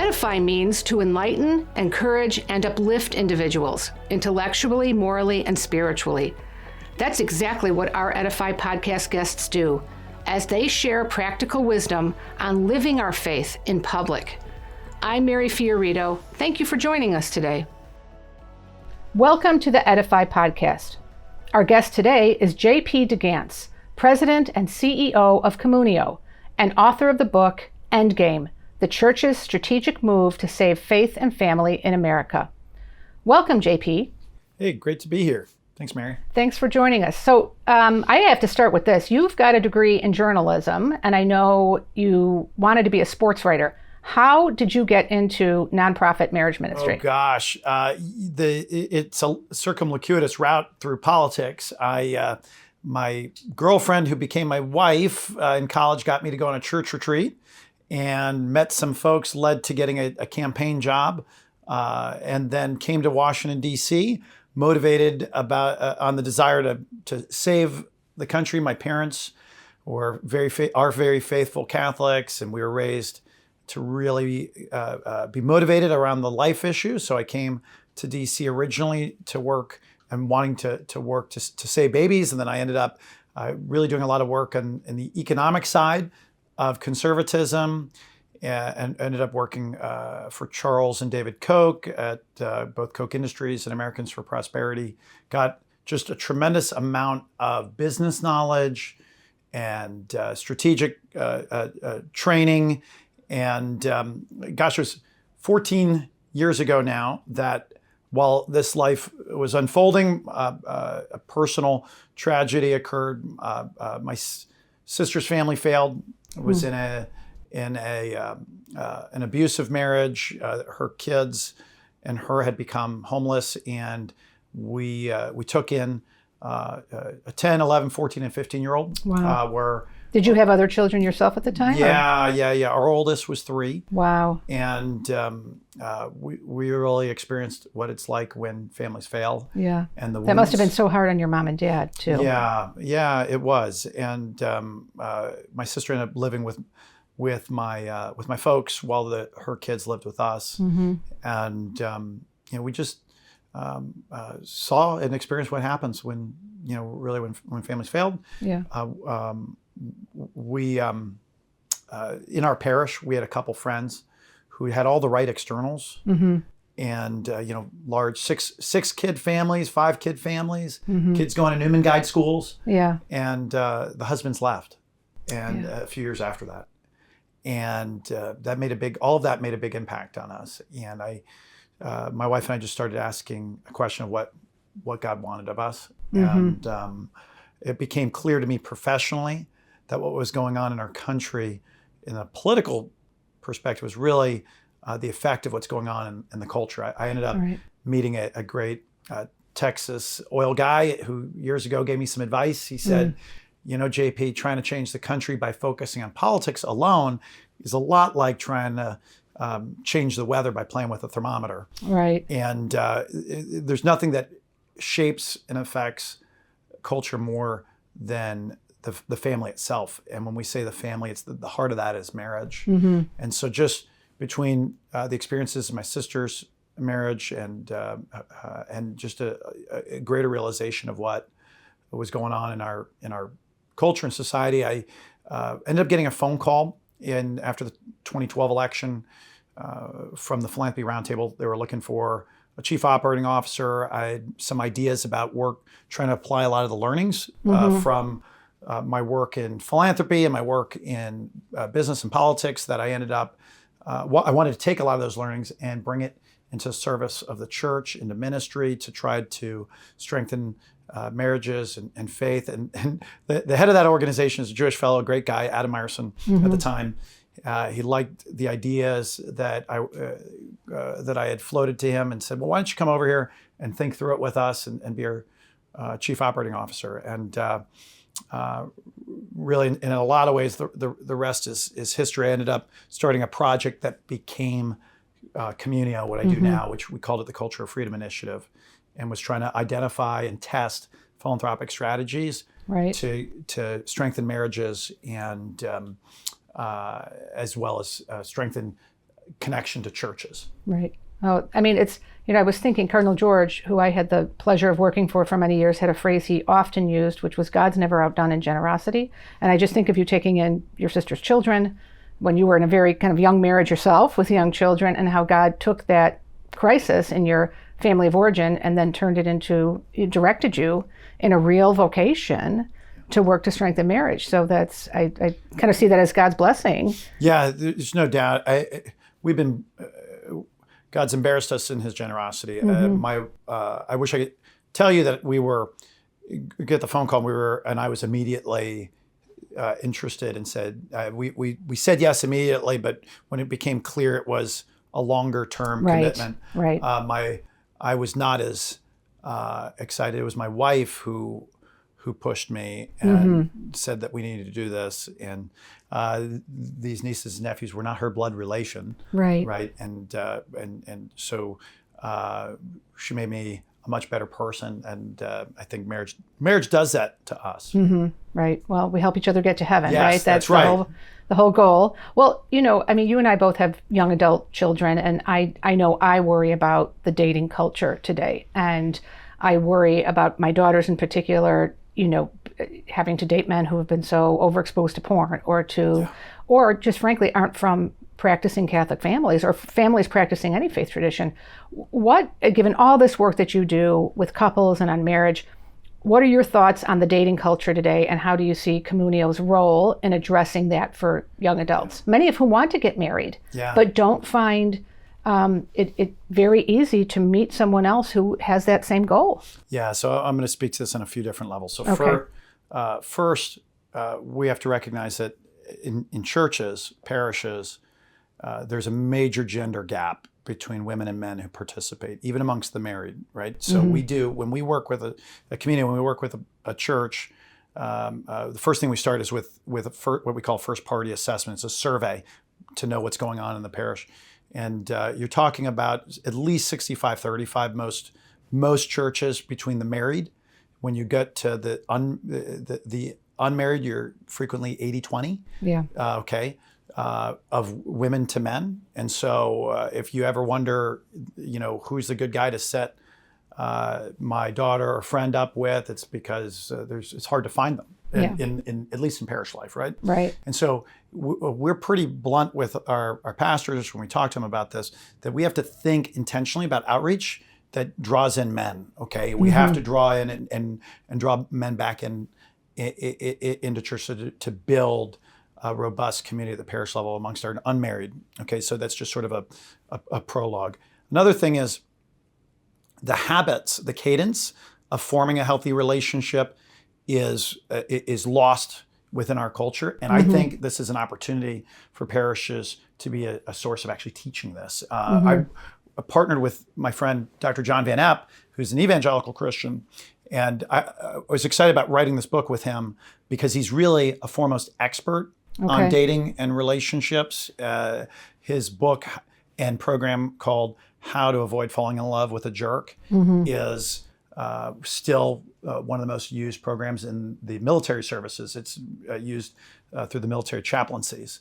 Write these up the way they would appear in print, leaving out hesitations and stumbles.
EDIFY means to enlighten, encourage, and uplift individuals, intellectually, morally, and spiritually. That's exactly what our EDIFY podcast guests do, as they share practical wisdom on living our faith in public. I'm Mary Fiorito. Thank you for joining us today. Welcome to the EDIFY Podcast. Our guest today is JP DeGance, President and CEO of Communio, and author of the book, Endgame, the Church's Strategic Move to Save Faith and Family in America. Welcome, JP. Hey, great to be here. Thanks, Mary. Thanks for joining us. So I have to start with this. You've got a degree in journalism, and I know you wanted to be a sports writer. How did you get into nonprofit marriage ministry? Oh, gosh. It's a circumlocuitous route through politics. My girlfriend, who became my wife in college, got me to go on a church retreat and met some folks, led to getting a campaign job, and then came to Washington, D.C., motivated on the desire to save the country. My parents were are very faithful Catholics, and we were raised to really be motivated around the life issue. So I came to D.C. originally to work and wanting to work to save babies, and then I ended up really doing a lot of work in the economic side of conservatism, and ended up working for Charles and David Koch at both Koch Industries and Americans for Prosperity. Got just a tremendous amount of business knowledge and strategic training. And gosh, it was 14 years ago now that while this life was unfolding, a personal tragedy occurred. My sister's family failed. Was in an abusive marriage. Her kids and her had become homeless, and we took in a 10, 11, 14, and 15-year-old. Wow. Did you have other children yourself at the time? Yeah. Our oldest was 3. Wow. And we really experienced what it's like when families fail. Yeah. And that must have been so hard on your mom and dad too. Yeah, it was. And my sister ended up living with my folks while her kids lived with us. Mm-hmm. And we just saw and experienced what happens when when families failed. Yeah. We in our parish, we had a couple friends who had all the right externals. Mm-hmm. And large 6 kid families, 5 kid families, mm-hmm. kids going to Newman Guide schools. Yeah. And the husbands left, and a few years after that, and all of that made a big impact on us. And my wife and I just started asking a question of what God wanted of us, mm-hmm. and it became clear to me professionally that what was going on in our country, in a political perspective, was really the effect of what's going on in the culture. I ended up meeting a great Texas oil guy who years ago gave me some advice. He said, JP, trying to change the country by focusing on politics alone is a lot like trying to change the weather by playing with a thermometer. Right. And there's nothing that shapes and affects culture more than the family itself. And when we say the family, it's the heart of that is marriage. Mm-hmm. And so just between the experiences of my sister's marriage and just a greater realization of what was going on in our culture and society, I ended up getting a phone call after the 2012 election from the Philanthropy Roundtable. They were looking for a chief operating officer. I had some ideas about work, trying to apply a lot of the learnings mm-hmm. From my work in philanthropy and my work in business and politics that I ended up, I wanted to take a lot of those learnings and bring it into service of the church, into ministry, to try to strengthen marriages and faith. And the head of that organization is a Jewish fellow, a great guy, Adam Meyerson, mm-hmm. at the time. He liked the ideas that I had floated to him and said, well, why don't you come over here and think through it with us and be our chief operating officer. And really, in a lot of ways, the rest is history. I ended up starting a project that became Communio, what I do mm-hmm. now, which we called it the Culture of Freedom Initiative, and was trying to identify and test philanthropic strategies to strengthen marriages and as well as strengthen connection to churches. Right. Oh, I mean, it's, I was thinking Cardinal George, who I had the pleasure of working for many years, had a phrase he often used, which was God's never outdone in generosity. And I just think of you taking in your sister's children when you were in a very kind of young marriage yourself with young children, and how God took that crisis in your family of origin and then directed you in a real vocation to work to strengthen marriage. So I kind of see that as God's blessing. Yeah, there's no doubt. God's embarrassed us in his generosity. I wish I could tell you that we get the phone call, and I was immediately interested and said, we said yes immediately, but when it became clear it was a longer term commitment, I was not as excited. It was my wife who pushed me and said that we needed to do this. And these nieces and nephews were not her blood relation. Right. And so she made me a much better person. And I think marriage does that to us. Right. Well, we help each other get to heaven, yes, right? That's right. The whole goal. Well, I mean, you and I both have young adult children, and I know I worry about the dating culture today. And I worry about my daughters in particular, having to date men who have been so overexposed to porn or just frankly aren't from practicing Catholic families or families practicing any faith tradition. Given all this work that you do with couples and on marriage, what are your thoughts on the dating culture today, and how do you see Communio's role in addressing that for young adults, many of whom want to get married, but don't find it very easy to meet someone else who has that same goal? Yeah, so I'm going to speak to this on a few different levels. So first, we have to recognize that in churches, parishes, there's a major gender gap between women and men who participate, even amongst the married, right? So when we work with a community, when we work with a church, the first thing we start is with what we call first party assessment. It's a survey to know what's going on in the parish. And you're talking about at least 65-35 most churches between the married. When you get to the unmarried, you're frequently 80-20. Yeah. Of women to men. And so if you ever wonder, who's the good guy to set my daughter or friend up with, it's because it's hard to find them. In at least in parish life, right? Right. And so we're pretty blunt with our pastors when we talk to them about this, that we have to think intentionally about outreach that draws in men. Okay, we have to draw in and draw men back into church to build a robust community at the parish level amongst our unmarried. Okay, so that's just sort of a prologue. Another thing is the habits, the cadence of forming a healthy relationship is lost within our culture. And I think this is an opportunity for parishes to be a source of actually teaching this. I partnered with my friend, Dr. John Van Epp, who's an evangelical Christian. And I was excited about writing this book with him because he's really a foremost expert on dating and relationships. His book and program called How to Avoid Falling in Love with a Jerk is still one of the most used programs in the military services. It's used through the military chaplaincies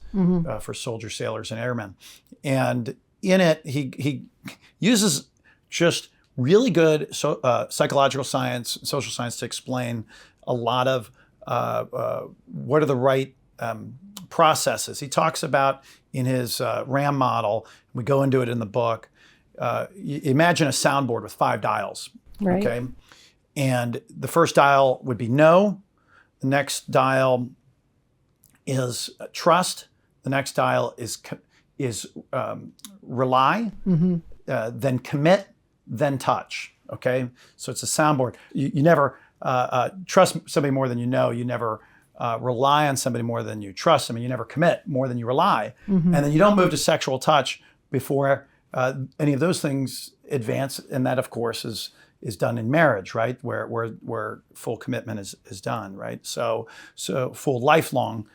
for soldiers, sailors, and airmen. And in it, he uses just really good psychological science, social science to explain a lot of what are the right processes. He talks about in his RAM model, we go into it in the book, imagine a soundboard with 5 dials. Right. Okay. And the first dial would be no. The next dial is trust. The next dial is rely. Then commit. Then touch. Okay. So it's a soundboard. You never trust somebody more than you know. You never rely on somebody more than you trust them. And you never commit more than you rely. And then you don't move to sexual touch before any of those things advance. And that, of course, is done in marriage, right? Where full commitment is done, right? So full lifelong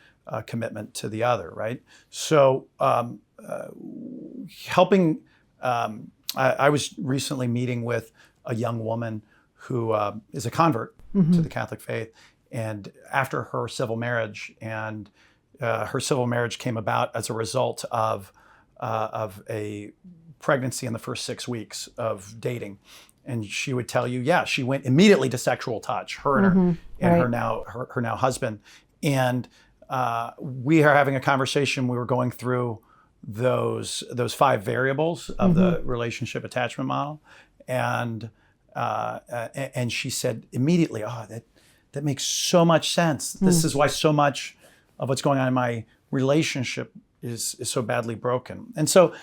commitment to the other, right? So helping, I was recently meeting with a young woman who is a convert to the Catholic faith, and after her civil marriage, and her civil marriage came about as a result of of a pregnancy in the first 6 weeks of dating. And she would tell you, yeah, she went immediately to sexual touch, her and her now husband. And we are having a conversation. We were going through those 5 variables of the relationship attachment model, and she said immediately, "Oh, that makes so much sense. This is why so much of what's going on in my relationship is so badly broken." And so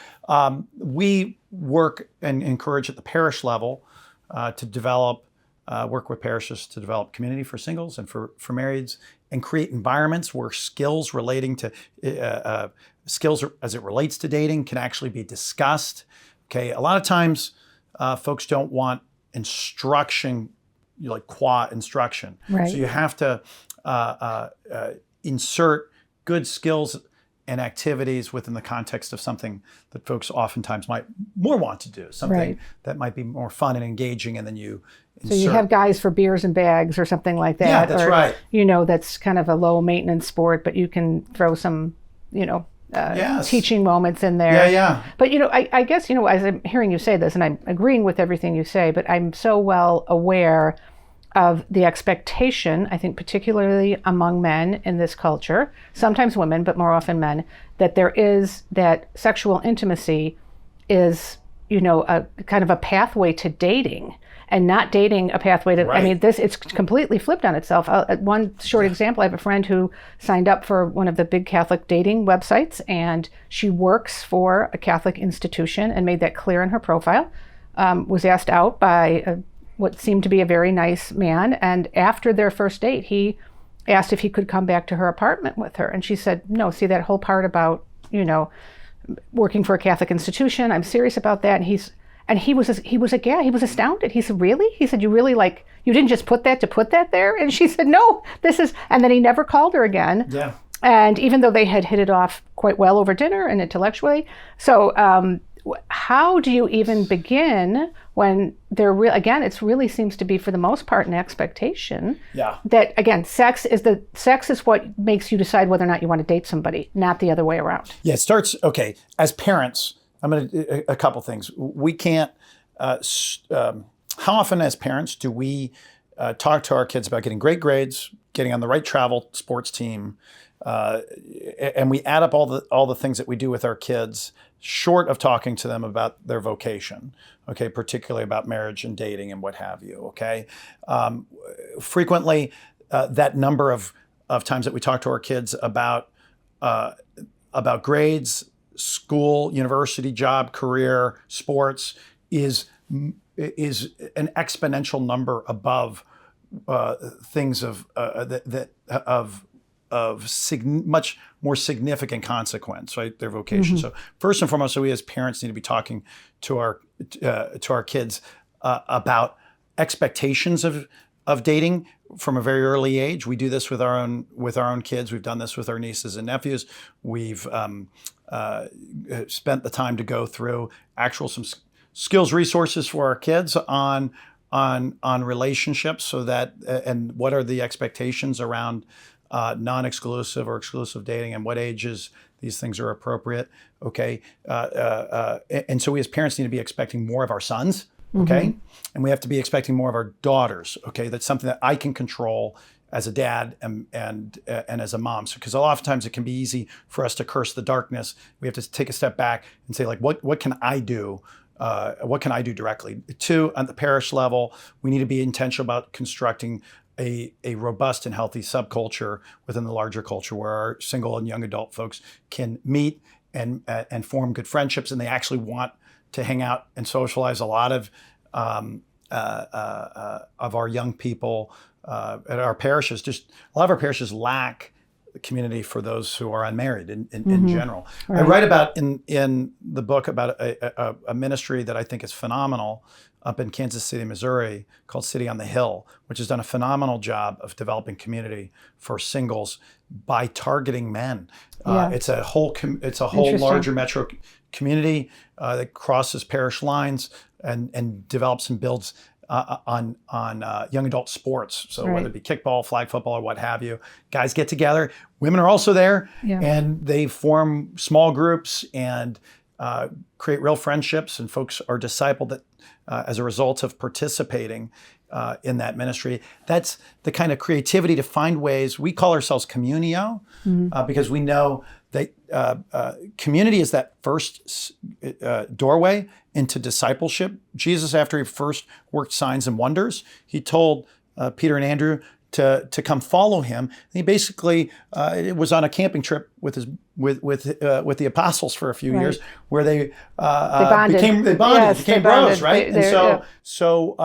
we work and encourage at the parish level to develop, work with parishes to develop community for singles and for marrieds, and create environments where skills relating to skills as it relates to dating can actually be discussed. Okay, a lot of times folks don't want instruction, like qua instruction. Right. So you have to insert good skills and activities within the context of something that folks oftentimes might more want to do, something that might be more fun and engaging, and then you insert. So you have guys for beers and bags or something like that. Yeah, that's right. That's kind of a low maintenance sport, but you can throw some, teaching moments in there. Yeah. But, I guess, as I'm hearing you say this, and I'm agreeing with everything you say, but I'm so well aware of the expectation, I think particularly among men in this culture, sometimes women, but more often men, that sexual intimacy is, a kind of a pathway to dating, and not dating a pathway to, it's completely flipped on itself. One short example, I have a friend who signed up for one of the big Catholic dating websites, and she works for a Catholic institution and made that clear in her profile, was asked out by what seemed to be a very nice man. And after their first date, he asked if he could come back to her apartment with her. And she said, no, see that whole part about, working for a Catholic institution, I'm serious about that. And he was astounded. He said, really? He said, you didn't just put that there? And she said, no, and then he never called her again. Yeah. And even though they had hit it off quite well over dinner and intellectually. So, how do you even begin when it really seems to be, for the most part, an expectation that, again, sex is what makes you decide whether or not you want to date somebody, not the other way around. Yeah, it starts, as parents, a couple things. We can't, how often as parents do we talk to our kids about getting great grades, getting on the right travel sports team, and we add up all the things that we do with our kids, short of talking to them about their vocation, particularly about marriage and dating and what have you, frequently, that number of times that we talk to our kids about grades, school, university, job, career, sports is an exponential number above things much more significant consequence, right? Their vocation. So first and foremost, we as parents need to be talking to our kids about expectations of dating from a very early age. We do this with our own kids. We've done this with our nieces and nephews. We've spent the time to go through some skills resources for our kids on relationships, so that and what are the expectations around non-exclusive or exclusive dating, and what ages these things are appropriate. And so we as parents need to be expecting more of our sons. And we have to be expecting more of our daughters. That's something that I can control as a dad and as a mom. So, because a lot of times it can be easy for us to curse the darkness. We have to take a step back and say, what can I do? What can I do directly? 2, at the parish level, we need to be intentional about constructing a robust and healthy subculture within the larger culture, where our single and young adult folks can meet and form good friendships, and they actually want to hang out and socialize. A lot of our young people at our parishes, a lot of our parishes lack the community for those who are unmarried in general. Right. I write about in the book about a ministry that I think is phenomenal up in Kansas City, Missouri, called City on the Hill, which has done a phenomenal job of developing community for singles by targeting men. It's a whole larger metro community that crosses parish lines and develops and builds on young adult sports. So whether it be kickball, flag football, or what have you, guys get together. Women are also there, and they form small groups and create real friendships, and folks are discipled as a result of participating in that ministry. That's the kind of creativity to find ways. We call ourselves Communio because we know that community is that first doorway into discipleship. Jesus, after he first worked signs and wonders, he told Peter and Andrew to come follow him. And he basically was on a camping trip with the apostles for a few years, where they bonded, became bros, right? So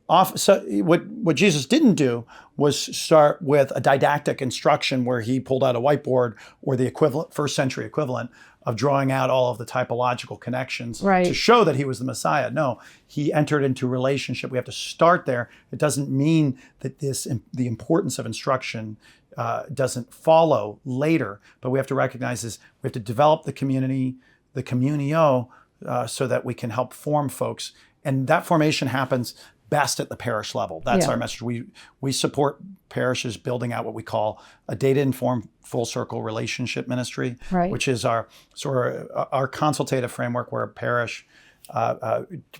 what Jesus didn't do was start with a didactic instruction where he pulled out a whiteboard or the equivalent, first century equivalent of drawing out all of the typological connections to show that he was the Messiah. No, he entered into relationship. We have to start there. It doesn't mean that the importance of instruction doesn't follow later, but we have to recognize this. We have to develop the community, the communio, so that we can help form folks. And that formation happens best at the parish level. That's our message. We support parishes building out what we call a data-informed full circle relationship ministry, which is our consultative framework where a parish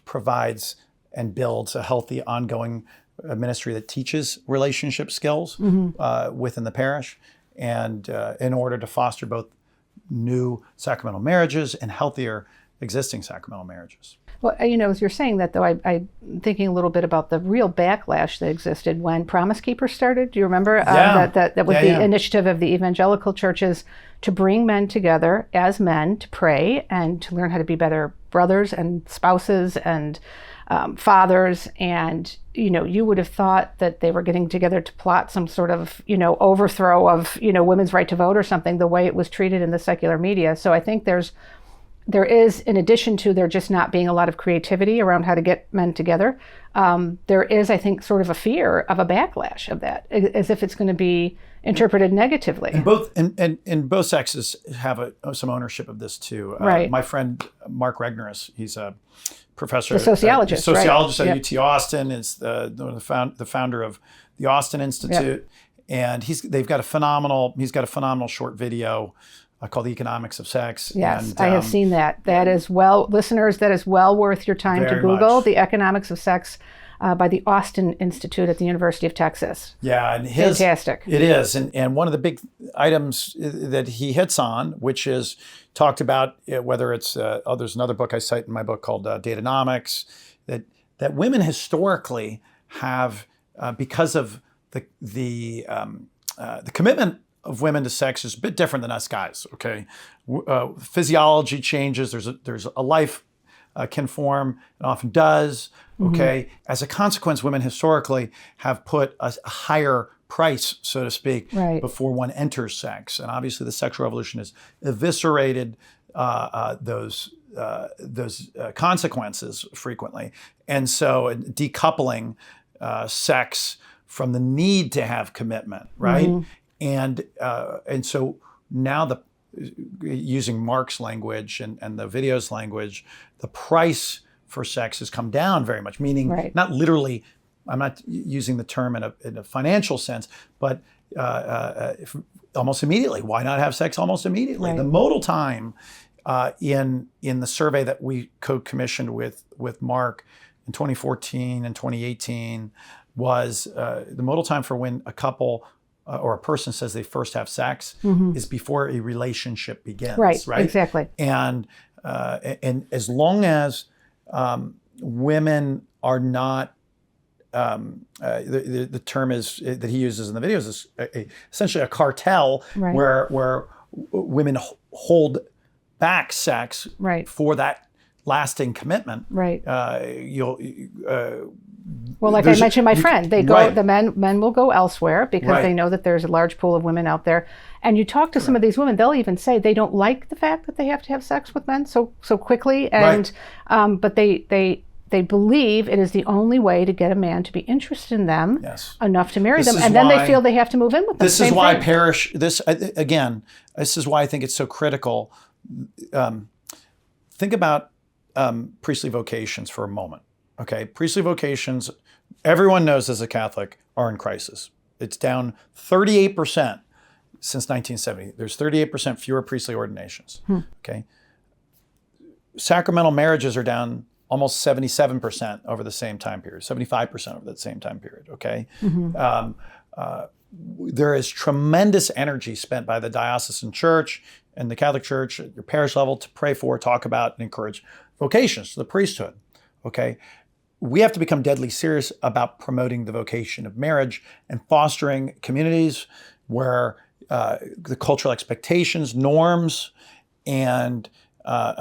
provides and builds a healthy, ongoing ministry that teaches relationship skills within the parish, and in order to foster both new sacramental marriages and healthier existing sacramental marriages. Well, as you're saying that, though, I'm thinking a little bit about the real backlash that existed when Promise Keepers started. Do you remember that was the initiative of the evangelical churches to bring men together as men to pray and to learn how to be better brothers and spouses and fathers. And, you would have thought that they were getting together to plot some sort of, overthrow of, women's right to vote or something, the way it was treated in the secular media. So I think there is, in addition to there just not being a lot of creativity around how to get men together, there is, I think, sort of a fear of a backlash of that, as if it's going to be interpreted negatively. And both sexes have some ownership of this too. My friend Mark Regnerus, he's a professor, a sociologist, at UT Austin, is the founder of the Austin Institute, and he's got a phenomenal short video called The Economics of Sex. Yes, I have seen that. That is listeners, that is well worth your time to Google. The Economics of Sex by the Austin Institute at the University of Texas. Yeah, and fantastic. It is, and one of the big items that he hits on, which is talked about, whether it's there's another book I cite in my book called Diagnosing, that women historically have, because of the commitment of women to sex is a bit different than us guys. Okay, physiology changes. There's a life can form, and often does. Okay, as a consequence, women historically have put a higher price, so to speak, before one enters sex, and obviously the sexual revolution has eviscerated those consequences frequently, and so decoupling sex from the need to have commitment, right? And so now using Mark's language and the video's language, the price for sex has come down very much, meaning not literally, I'm not using the term in a financial sense, but almost immediately. Why not have sex almost immediately? The modal time in the survey that we co-commissioned with Mark in 2014 and 2018 was the modal time for when a couple or a person says they first have sex is before a relationship begins. Right? Exactly. And as long as women are not, the term is that he uses in the videos is essentially a cartel where women hold back sex for that lasting commitment. Well, like I mentioned, my friend, they go. The men will go elsewhere because they know that there's a large pool of women out there. And you talk to some of these women, they'll even say they don't like the fact that they have to have sex with men so quickly, and but they believe it is the only way to get a man to be interested in them enough to marry them, and then they feel they have to move in with them. This is why parish. This is why I think it's so critical. Think about priestly vocations for a moment. Okay, priestly vocations, everyone knows as a Catholic, are in crisis. It's down 38% since 1970. There's 38% fewer priestly ordinations. Okay, sacramental marriages are down almost 77% over the same time period, 75% over that same time period, okay? There is tremendous energy spent by the diocesan church and the Catholic Church at your parish level to pray for, talk about, and encourage vocations to the priesthood, okay? We have to become deadly serious about promoting the vocation of marriage and fostering communities where the cultural expectations, norms, and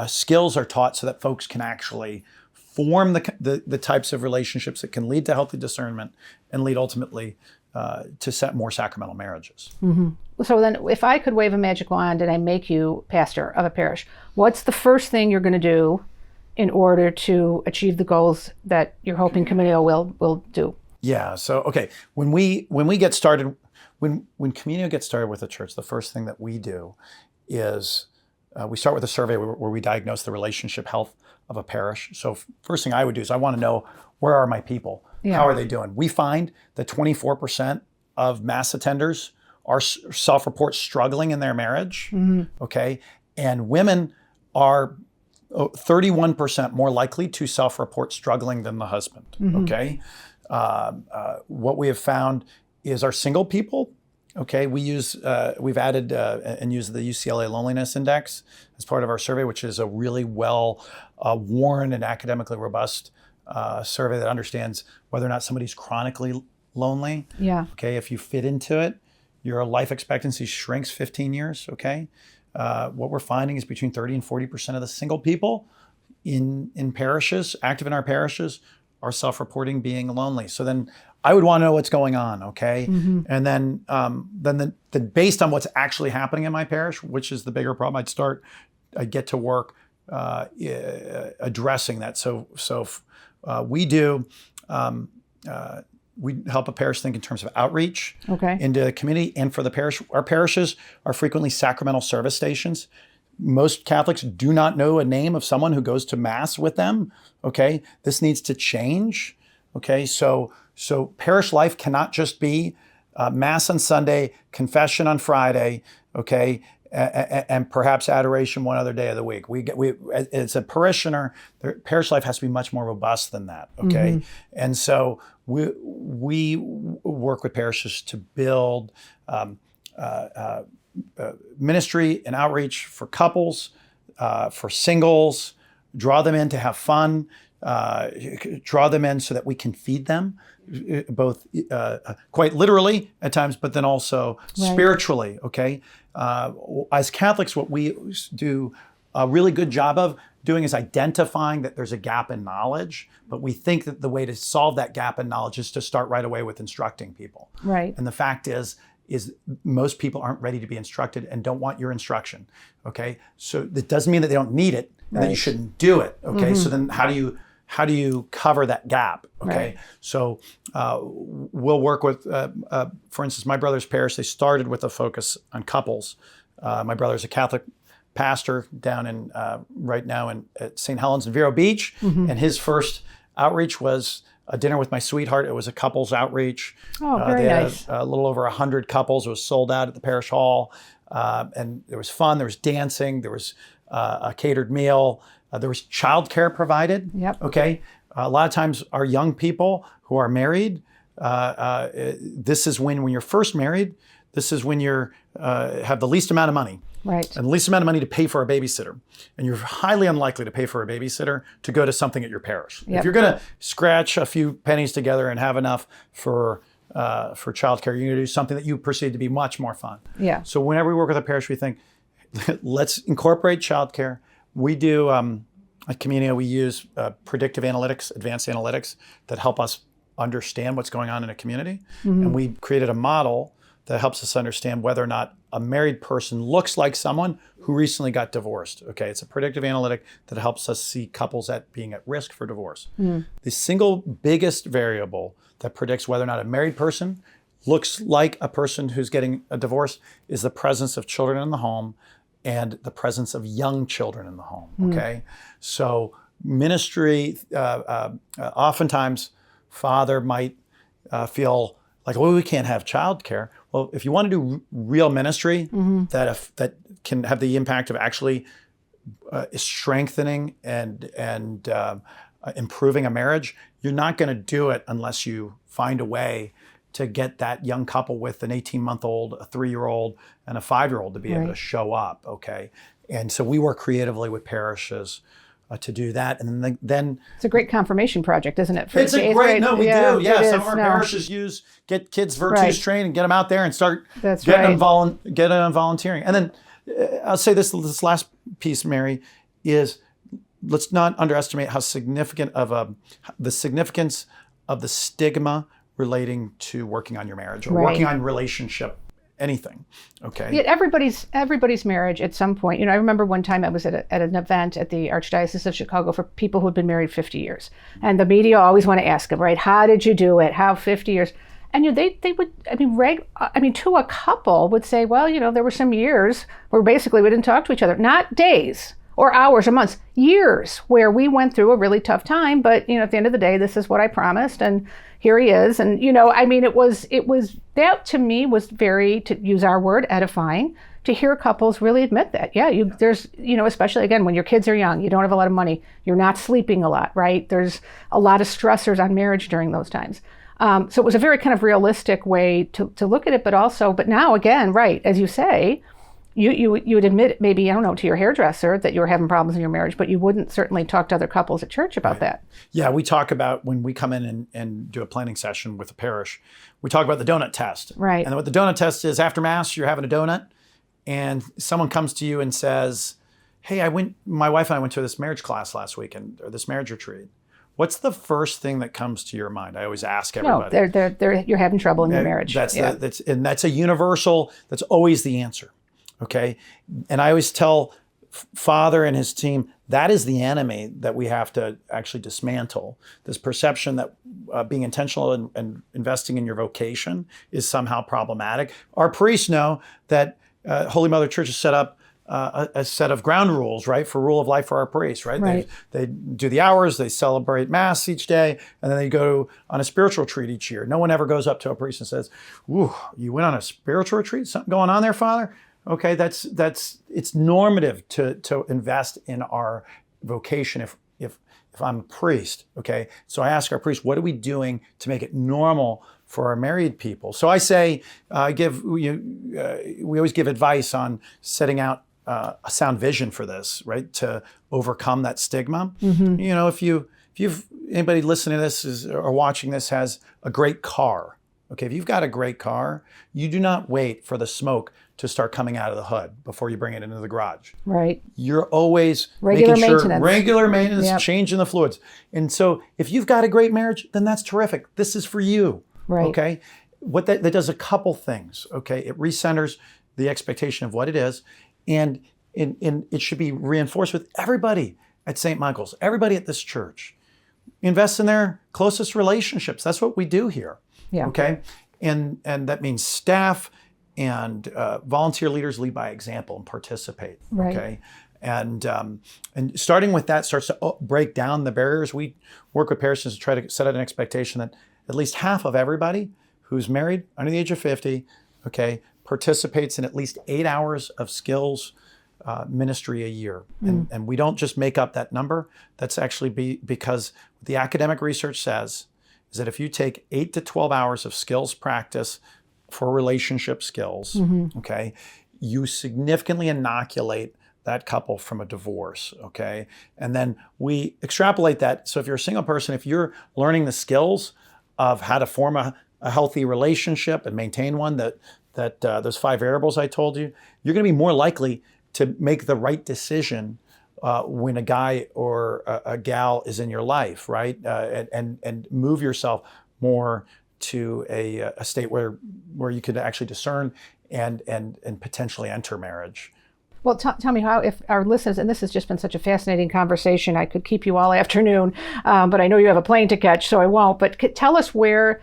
skills are taught so that folks can actually form the types of relationships that can lead to healthy discernment and lead ultimately to set more sacramental marriages. So then if I could wave a magic wand and I make you pastor of a parish, what's the first thing you're going to do in order to achieve the goals that you're hoping Communio will do? Yeah, so okay, when we get started, when Communio gets started with the church, the first thing that we do is we start with a survey where we diagnose the relationship health of a parish. So first thing I would do is I want to know, where are my people? How are they doing? We find that 24% of mass attenders are self-report struggling in their marriage, okay? And women are 31% more likely to self-report struggling than the husband, okay? What we have found is our single people, okay, we've added and used the UCLA Loneliness Index as part of our survey, which is a really well worn and academically robust survey that understands whether or not somebody's chronically lonely. Yeah. Okay, if you fit into it, your life expectancy shrinks 15 years, okay? What we're finding is between 30 and 40% of the single people in parishes, active in our parishes, are self-reporting being lonely. So then I would want to know what's going on, okay? And then based on what's actually happening in my parish, which is the bigger problem, I'd get to work addressing that. So we help a parish think in terms of outreach into the community and for the parish. Our parishes are frequently sacramental service stations. Most Catholics do not know a name of someone who goes to Mass with them, okay? This needs to change, okay? So parish life cannot just be Mass on Sunday, confession on Friday, okay? And perhaps adoration one other day of the week. As a parishioner, parish life has to be much more robust than that, okay? And so we work with parishes to build ministry and outreach for couples, for singles, draw them in to have fun, draw them in so that we can feed them, both quite literally at times, but then also spiritually, okay? As Catholics, what we do a really good job of doing is identifying that there's a gap in knowledge, but we think that the way to solve that gap in knowledge is to start right away with instructing people. Right. And the fact is most people aren't ready to be instructed and don't want your instruction, okay? So that doesn't mean that they don't need it, and that you shouldn't do it, okay? So then how do you cover that gap, okay? So we'll work with, for instance, my brother's parish, they started with a focus on couples. My brother's a Catholic pastor down in, right now at St. Helens in Vero Beach, and his first outreach was a dinner with my sweetheart. It was a couples outreach. Oh, very nice. A little over 100 couples. It was sold out at the parish hall. And there was fun, there was dancing, there was a catered meal, there was childcare provided. Okay. A lot of times our young people who are married, this is when you're first married, this is when you're have the least amount of money. Right. And the least amount of money to pay for a babysitter. And you're highly unlikely to pay for a babysitter to go to something at your parish. If you're going to scratch a few pennies together and have enough for childcare, you're going to do something that you perceive to be much more fun. Yeah. So whenever we work with a parish, we think, let's incorporate childcare. We do, at Communio, we use predictive analytics, advanced analytics that help us understand what's going on in a community. And we created a model that helps us understand whether or not a married person looks like someone who recently got divorced. Okay, it's a predictive analytic that helps us see couples being at risk for divorce. The single biggest variable that predicts whether or not a married person looks like a person who's getting a divorce is the presence of children in the home and the presence of young children in the home. Okay, so ministry, oftentimes father might feel like, well, we can't have childcare. Well, if you want to do real ministry that can have the impact of actually is strengthening and improving a marriage, you're not going to do it unless you find a way to get that young couple with an 18-month-old, a 3-year-old, and a 5-year-old to be able to show up, okay? And so we work creatively with parishes to do that. And then it's a great confirmation project, isn't it? It's a great, we do. Yeah, some of our parishes get kids virtues trained and get them out there and start getting them volunteering. And then I'll say this last piece, Mary, is let's not underestimate how significant the significance of the stigma relating to working on your marriage or working on relationship, anything. Okay. Yeah, everybody's marriage at some point. I remember one time I was at an event at the Archdiocese of Chicago for people who had been married 50 years, and the media always want to ask them, right? How did you do it? How 50 years? And they would, to a couple would say, well, there were some years where basically we didn't talk to each other, not days or hours or months, years where we went through a really tough time. But, at the end of the day, this is what I promised. And here he is. And, it was that to me was very, to use our word, edifying to hear couples really admit that. Yeah, there's, especially again, when your kids are young, you don't have a lot of money, you're not sleeping a lot, right? There's a lot of stressors on marriage during those times. So it was a very kind of realistic way to look at it, but now again, right, as you say, you would admit maybe, I don't know, to your hairdresser that you were having problems in your marriage, but you wouldn't certainly talk to other couples at church about that. Yeah, we talk about when we come in and do a planning session with the parish, we talk about the donut test. Right. And what the donut test is, after Mass, you're having a donut, and someone comes to you and says, hey, my wife and I went to this marriage class last weekend, or this marriage retreat. What's the first thing that comes to your mind? I always ask everybody. No, you're having trouble in your marriage. That's a universal, that's always the answer. Okay. And I always tell Father and his team, that is the enemy that we have to actually dismantle. This perception that being intentional and investing in your vocation is somehow problematic. Our priests know that Holy Mother Church has set up a set of ground rules, right, for rule of life for our priests, right? They do the hours, they celebrate Mass each day, and then they go on a spiritual retreat each year. No one ever goes up to a priest and says, ooh, you went on a spiritual retreat? Something going on there, Father? Okay, it's normative to invest in our vocation if I'm a priest, okay? So I ask our priests, what are we doing to make it normal for our married people? So I say, we always give advice on setting out a sound vision for this, right? To overcome that stigma. Mm-hmm. If anybody listening to this or watching this has a great car, okay, if you've got a great car, you do not wait for the smoke to start coming out of the hood before you bring it into the garage. Right. You're always regular maintenance, yep. Changing the fluids. And so if you've got a great marriage, then that's terrific. This is for you. Right. Okay. What that does a couple things. Okay. It recenters the expectation of what it is. And it should be reinforced with everybody at St. Michael's, everybody at this church. Invest in their closest relationships. That's what we do here. Yeah. Okay. And that means staff and volunteer leaders lead by example and participate. Right. Okay. And starting with that starts to break down the barriers. We work with parishes to try to set out an expectation that at least half of everybody who's married under the age of 50, okay, participates in at least 8 hours of skills ministry a year. And we don't just make up that number. That's actually because the academic research says is that if you take 8 to 12 hours of skills practice for relationship skills, okay, you significantly inoculate that couple from a divorce, okay? And then we extrapolate that. So if you're a single person, if you're learning the skills of how to form a healthy relationship and maintain one, that those 5 variables I told you, you're gonna be more likely to make the right decision when a guy or a gal is in your life, right? And move yourself more to a state where you could actually discern and potentially enter marriage. Well, tell me how, if our listeners, and this has just been such a fascinating conversation, I could keep you all afternoon, but I know you have a plane to catch, so I won't. But tell us where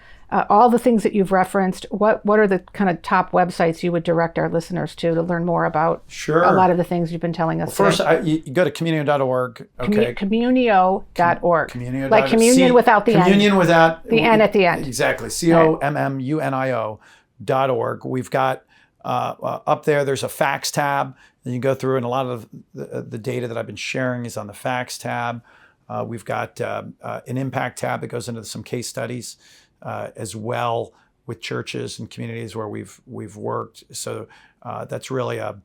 all the things that you've referenced, what are the kind of top websites you would direct our listeners to learn more about a lot of the things you've been telling us today? First, you go to communio.org. Okay. Communio.org. Communio. Like communion without the N. Communion without the N at the end. Exactly. COMMUNIO.org. We've got up there's a fax tab. And you go through, and a lot of the data that I've been sharing is on the facts tab. We've got an impact tab that goes into some case studies as well with churches and communities where we've worked. So that's really a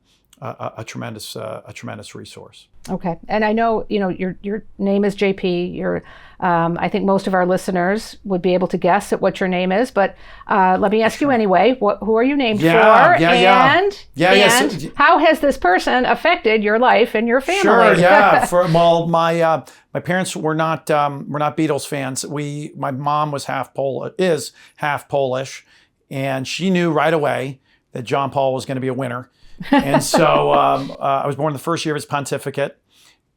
tremendous resource. Okay, and I know your name is JP. I think most of our listeners would be able to guess at what your name is, but let me ask you anyway. Who are you named for? And how has this person affected your life and your family? Sure. Yeah. My parents were not Beatles fans. My mom is half Polish, and she knew right away that John Paul was going to be a winner. And so I was born the first year of his pontificate.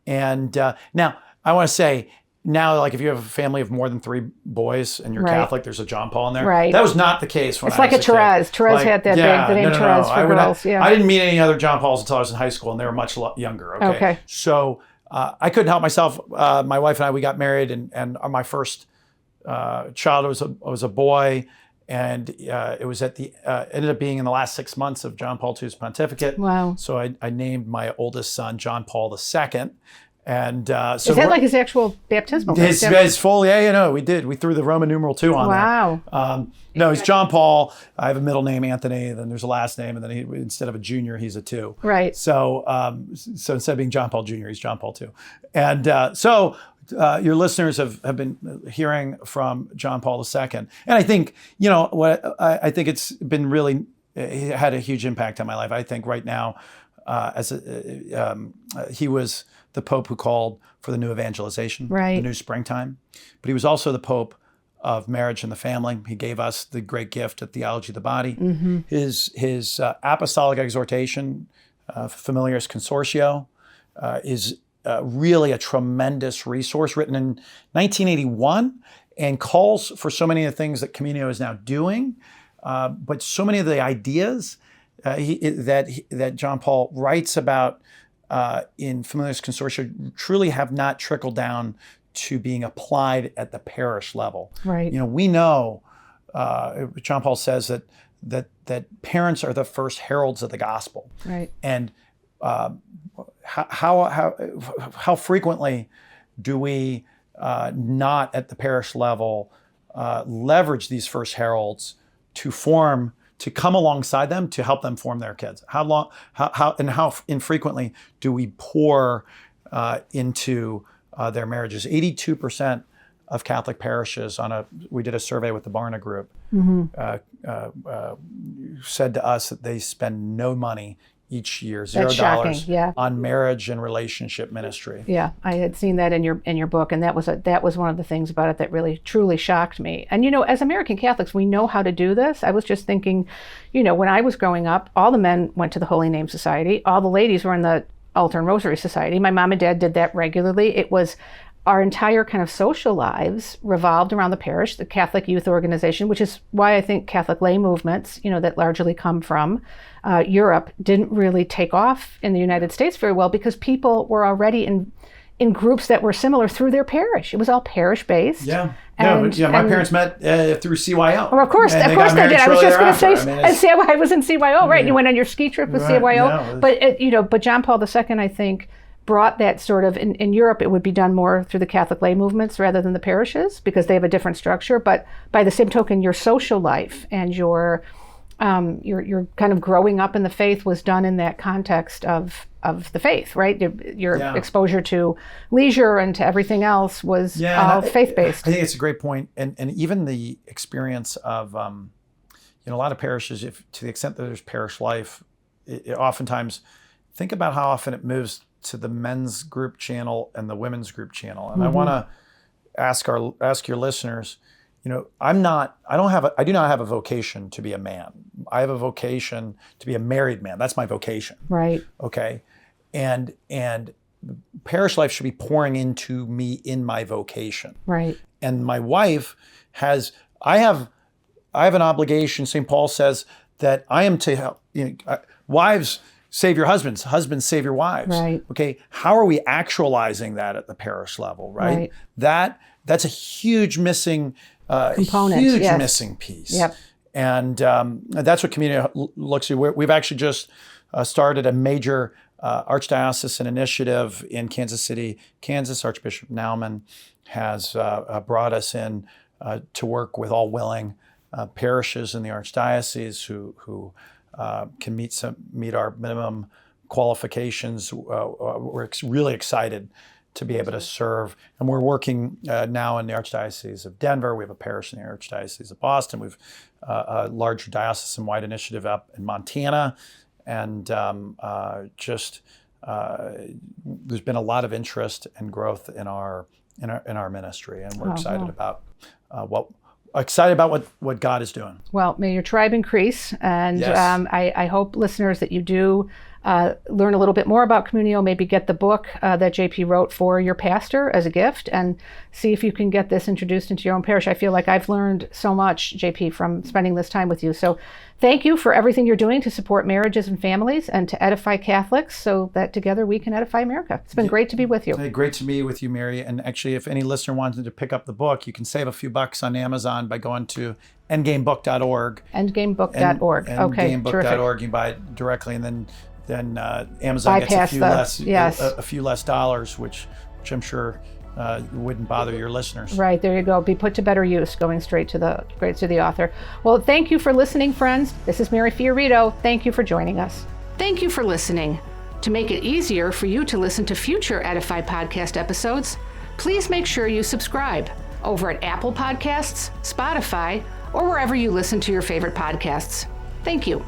And now I want to say, like if you have a family of more than 3 boys and you're Catholic, there's a John Paul in there. Right. That was not the case when I was a kid. It's like a Therese. Therese had that the name Therese for girls. I didn't meet any other John Pauls until I was in high school, and they were much younger. Okay. So I couldn't help myself. My wife and I, we got married, and my first child was a boy. And it was ended up being in the last 6 months of John Paul II's pontificate. Wow! So I named my oldest son John Paul II, and so is that like his actual baptismal? His full, we did. We threw the Roman numeral 2 on there. Wow! No, he's John Paul. I have a middle name Anthony, then there's a last name, and then instead of a junior, he's a 2. Right. So instead of being John Paul Jr., he's John Paul II, and your listeners have been hearing from John Paul II. And I think, I think it's been really, it had a huge impact on my life. I think right now, he was the Pope who called for the new evangelization, the new springtime. But he was also the Pope of marriage and the family. He gave us the great gift of theology of the body. Mm-hmm. His apostolic exhortation, Familiaris Consortio, is really a tremendous resource, written in 1981, and calls for so many of the things that Communio is now doing, but so many of the ideas that John Paul writes about in Familiaris Consortio truly have not trickled down to being applied at the parish level. Right. We know John Paul says that parents are the first heralds of the gospel. Right. And how frequently do we not at the parish level leverage these first heralds to come alongside them to help them form their kids? How infrequently do we pour into their marriages? 82% of Catholic parishes we did a survey with the Barna Group, said to us that they spend no money each year, $0 on marriage and relationship ministry. Yeah, I had seen that in your book, and that was one of the things about it that really truly shocked me. And as American Catholics, we know how to do this. I was just thinking, when I was growing up, all the men went to the Holy Name Society, all the ladies were in the Altar and Rosary Society. My mom and dad did that regularly. It was our entire kind of social lives revolved around the parish, the Catholic Youth Organization, which is why I think Catholic lay movements, that largely come from Europe, didn't really take off in the United States very well, because people were already in groups that were similar through their parish. It was all parish-based. Yeah. My parents met through CYO. Well, of course they did. I was just going to say, I was in CYO, right? Yeah. You went on your ski trip with CYO. Yeah, but John Paul II, I think, brought that sort of, in Europe, it would be done more through the Catholic lay movements rather than the parishes, because they have a different structure. But by the same token, your social life and your kind of growing up in the faith was done in that context of the faith, right? Your exposure to leisure and to everything else was all faith-based. I think it's a great point. And even the experience of, a lot of parishes, to the extent that there's parish life, it oftentimes, think about how often it moves to the men's group channel and the women's group channel. And I want to ask your listeners, I do not have a vocation to be a man. I have a vocation to be a married man. That's my vocation. Right. Okay. And parish life should be pouring into me in my vocation. Right. And my wife I have an obligation. St. Paul says that I am to help, wives, save your husbands save your wives. Right. Okay. How are we actualizing that at the parish level? Right. That's a huge missing component, missing piece. Yep. And that's what Communio looks at. We've actually just started a major Archdiocesan initiative in Kansas City, Kansas. Archbishop Naumann has brought us in to work with all willing parishes in the Archdiocese who can meet our minimum qualifications. We're really excited to be able to serve. And we're working now in the Archdiocese of Denver. We have a parish in the Archdiocese of Boston. We've a larger diocesan-wide initiative up in Montana. And there's been a lot of interest and growth in our ministry, and we're excited about what God is doing. Well, may your tribe increase, and yes. I hope, listeners, that you do learn a little bit more about Communio, maybe get the book that JP wrote for your pastor as a gift, and see if you can get this introduced into your own parish. I feel like I've learned so much, JP, from spending this time with you. So thank you for everything you're doing to support marriages and families and to edify Catholics so that together we can edify America. It's been great to be with you. Great to be with you, Mary. And actually, if any listener wanted to pick up the book, you can save a few bucks on Amazon by going to endgamebook.org. Endgamebook.org. Okay, Endgamebook.org. You can buy it directly, and then Amazon gets a few less dollars, which I'm sure wouldn't bother your listeners. Right, there you go. Be put to better use, going straight to the author. Well, thank you for listening, friends. This is Mary Fiorito. Thank you for joining us. Thank you for listening. To make it easier for you to listen to future EDIFY Podcast episodes, please make sure you subscribe over at Apple Podcasts, Spotify, or wherever you listen to your favorite podcasts. Thank you.